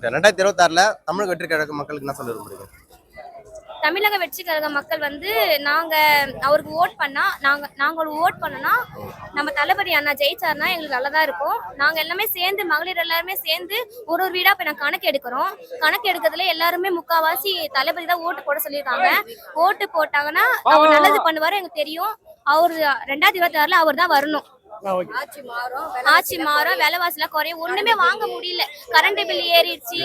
2026ல தமிழக வெற்றி கழக மக்களுக்கு என்ன சொல்ல விரும்புறீங்க? தமிழக வெற்றி கழக மக்கள் வந்து நாங்க அவருக்கு ஓட் பண்ணா நாங்க ஒரு ஓட் பண்ணனா நம்ம தளபதி அண்ணா ஜெயிச்சாருன்னா எங்களுக்கு நல்லதா இருக்கும். நாங்க எல்லாமே சேர்ந்து மகளிர் எல்லாருமே சேர்ந்து ஒரு வீடா போய் நாங்க கணக்கு எடுக்கிறோம். கணக்கு எடுக்கிறதுல எல்லாருமே முக்காவாசி தளபதி தான் ஓட்டு போட சொல்லியிருக்காங்க. ஓட்டு போட்டாங்கன்னா அவர் நல்லது பண்ணுவாரு எனக்கு தெரியும். அவர் 2026ல அவர் தான் வரணும். ஆட்சி மாறும், விலைவாசில குறையும், ஒண்ணுமே வாங்க முடியல. கரண்ட் பில் ஏறிடுச்சு,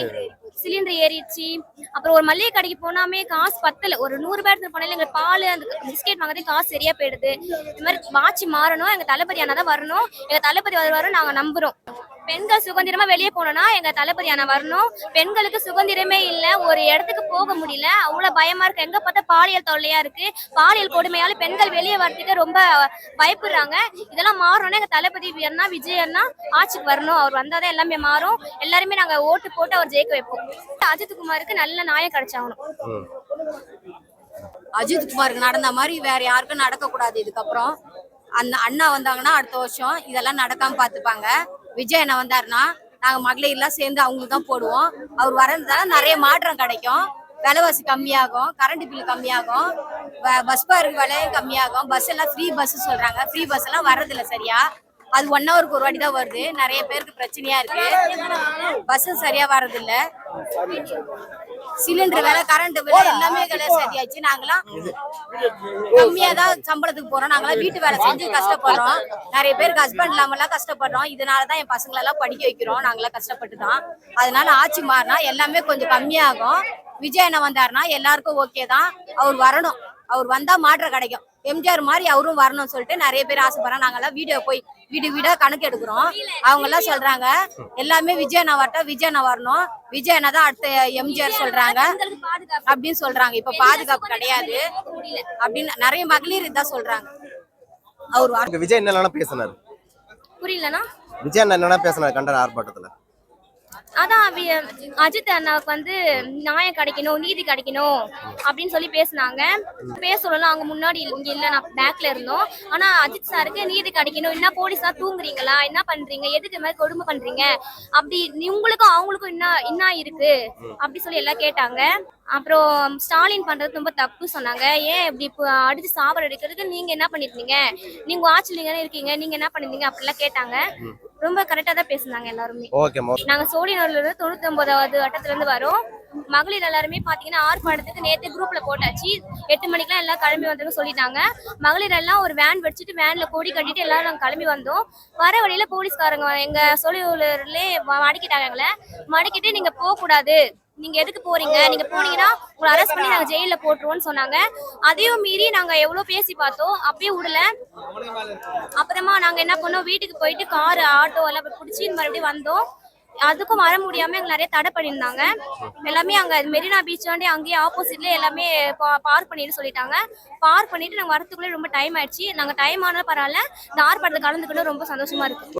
சிலிண்டர் ஏறிடுச்சு. அப்புறம் ஒரு மளிகை கடைக்கு போனாமே காசு பத்தல. ஒரு 100 ரூபாய் எடுத்து போனாலும் எங்க பால் அந்த பிஸ்கெட் வாங்குறதே காசு சரியா போயிடுது. இந்த மாதிரி ஆட்சி மாறணும், எங்க தளபதி அண்ணா தான் வரணும். எங்க தளபதி வருவாரு நாங்க நம்புறோம். பெண்கள் சுதந்திரமா வெளியே போனோம்னா எங்க தளபதி அண்ணா வரணும். பெண்களுக்கு சுதந்திரமே இல்ல, ஒரு இடத்துக்கு போக முடியல, அவ்வளவு பயமா இருக்கு. எங்க பார்த்தா பாலியல் தொல்லையா இருக்கு. பாலியல் கொடுமையால பெண்கள் வெளியே வரதுக்கு ரொம்ப பயப்படுறாங்க. இதெல்லாம் மாறணும்னா எங்க தளபதி அண்ணா விஜய் அண்ணா ஆட்சிக்கு வரணும். அவர் வந்தாதான் எல்லாமே மாறும். எல்லாருமே நாங்க ஓட்டு போட்டு அவர் ஜெயிக்க வைப்போம். அஜித் குமாருக்கு நல்ல நாயம் கிடைச்சாகணும். அஜித் குமாருக்கு நடந்த மாதிரி வேற யாருக்கும் நடக்க கூடாது. இதுக்கப்புறம் அந்த அண்ணா வந்தாங்கன்னா அடுத்த வருஷம் இதெல்லாம் நடக்காம பாத்துப்பாங்க. விஜய் அண்ணா வந்தாருன்னா நாங்க மகளிர் எல்லாம் சேர்ந்து அவங்களுக்கு தான் போடுவோம். அவர் வரதுனால நிறைய மாற்றம் கிடைக்கும். விலைவாசி கம்மியாகும், கரண்ட் பில் கம்மியாகும், பஸ் பாருக்கு விலையும் கம்மியாகும். பஸ் எல்லாம் ஃப்ரீ பஸ் சொல்றாங்க. ஃப்ரீ பஸ் எல்லாம் வர்றதில்ல சரியா. அது 1 ஹவருக்கு ஒரு வாட்டி தான் வருது. நிறைய பேருக்கு பிரச்சனையா இருக்கு. பஸ் சரியா வர்றதில்ல. சிலிண்டர் விலை, கரண்ட் விலை எல்லாமே விலை சரியாச்சு. நாங்களாம் கம்மியா தான் சம்பளத்துக்கு போறோம். நாங்களாம் வீட்டு வேலை செஞ்சு கஷ்டப்படுறோம். நிறைய பேருக்கு ஹஸ்பண்ட் இல்லாம எல்லாம் கஷ்டப்படுறோம். இதனாலதான் என் பசங்களை எல்லாம் படிக்க வைக்கிறோம். நாங்களாம் கஷ்டப்பட்டுதான். அதனால ஆட்சி மாறினா எல்லாமே கொஞ்சம் கம்மியாகும். விஜய் அண்ணா வந்தாருன்னா எல்லாருக்கும் ஓகே தான். அவர் வரணும். அவர் வந்தா மாற்றம் கிடைக்கும். எம்ஜிஆர் மாதிரி அவரும் வரணும்னு சொல்லிட்டு நிறைய பேர் ஆசைப்படுறாங்க. நாங்கெல்லாம் வீடியோ போய் வீடு வீடா கணக்கு எடுக்கிறோம். அவங்க எல்லாம் சொல்றாங்க எல்லாமே விஜய் அண்ணா வரட்டும், விஜய் அண்ணா வரணும், விஜய் அண்ணா தான் அடுத்த எம்ஜிஆர் சொல்றாங்க அப்படின்னு சொல்றாங்க. இப்ப பாதுகாப்பு கிடையாது அப்படின்னு நிறைய மகளிர் இதான் சொல்றாங்க. அவர் விஜய் என்னெல்லாம் பேசினாரு? புரியலனா விஜய் அண்ணா என்னெல்லாம் பேசினாரு கண்டன ஆர்ப்பாட்டத்துல? அதான் அஜித் அண்ணாவுக்கு வந்து நியாயம் கிடைக்கணும், நீதி கிடைக்கணும் அப்படின்னு சொல்லி பேசினாங்க. பேசலாம் அவங்க முன்னாடி இங்க இல்ல, நான் பேக்ல இருந்தோம். ஆனா அஜித் சாருக்கு நீதி கிடைக்கணும், என்ன போலீஸா தூங்குறீங்களா, என்ன பண்றீங்க, எதுக்கு மாதிரி கொடுமை பண்றீங்க, அப்படி உங்களுக்கும் அவங்களுக்கும் என்ன இருக்கு அப்படி சொல்லி எல்லாம் கேட்டாங்க. அப்புறம் ஸ்டாலின் பண்றது ரொம்ப தப்பு சொன்னாங்க. ஏன் இப்படி அடிச்சு சாவர அடிக்கிறதுக்கு நீங்க என்ன பண்ணிருந்தீங்க, நீங்க ஆட்சியில இருக்கீங்க, நீங்க என்ன பண்ணிருந்தீங்க அப்படிலாம் கேட்டாங்க. ரொம்ப கரெக்டா தான் பேசுனாங்க எல்லாருமே. நாங்க சோழினூர்ல இருந்து 99வது வட்டத்துல இருந்து வரோம். மகளிர் எல்லாருமே பாத்தீங்கன்னா ஆர்ப்பாட்டத்துக்கு நேத்து குரூப்ல போட்டாச்சு. 8 மணிக்கெல்லாம் எல்லாம் கிளம்பி வந்தோம்னு சொல்லிட்டாங்க. மகளிர் எல்லாம் ஒரு வேன் வச்சுட்டு வேன்ல கொடி கட்டிட்டு எல்லாரும் நாங்க கிளம்பி வந்தோம். வர வழியில போலீஸ்காரங்க எங்க சோழினூர்லயே மடக்கிட்டாங்க. எங்களை மடக்கிட்டு நீங்க போக கூடாது, நீங்க எதுக்கு போறீங்க, நீங்க போனீங்கன்னா உங்களை அரெஸ்ட் பண்ணி நாங்க ஜெயில போட்டுருவோம்னு சொன்னாங்க. அதையும் மீறி நாங்க எவ்வளவு பேசி பார்த்தோம், அப்பயே விடல. அப்புறமா நாங்க என்ன பண்ணோம், வீட்டுக்கு போயிட்டு கார் ஆட்டோ எல்லாம் பிடிச்சி மறுபடியும் வந்தோம். அதுக்கும் வர முடியாம எங்க நிறைய தடை பண்ணியிருந்தாங்க. எல்லாமே அங்க மெரினா பீச் வாண்டி அங்கேயே ஆப்போசிட்ல எல்லாமே பார்க் பண்ணிட்டு சொல்லிட்டாங்க. பார்க் பண்ணிட்டு நாங்க வரத்துக்குள்ளே ரொம்ப டைம் ஆயிடுச்சு. நாங்க டைம் ஆனாலும் பரவாயில்ல, இந்த ஆர்ப்பாட்டத்தை கலந்துக்கணும் ரொம்ப சந்தோஷமா இருக்கு.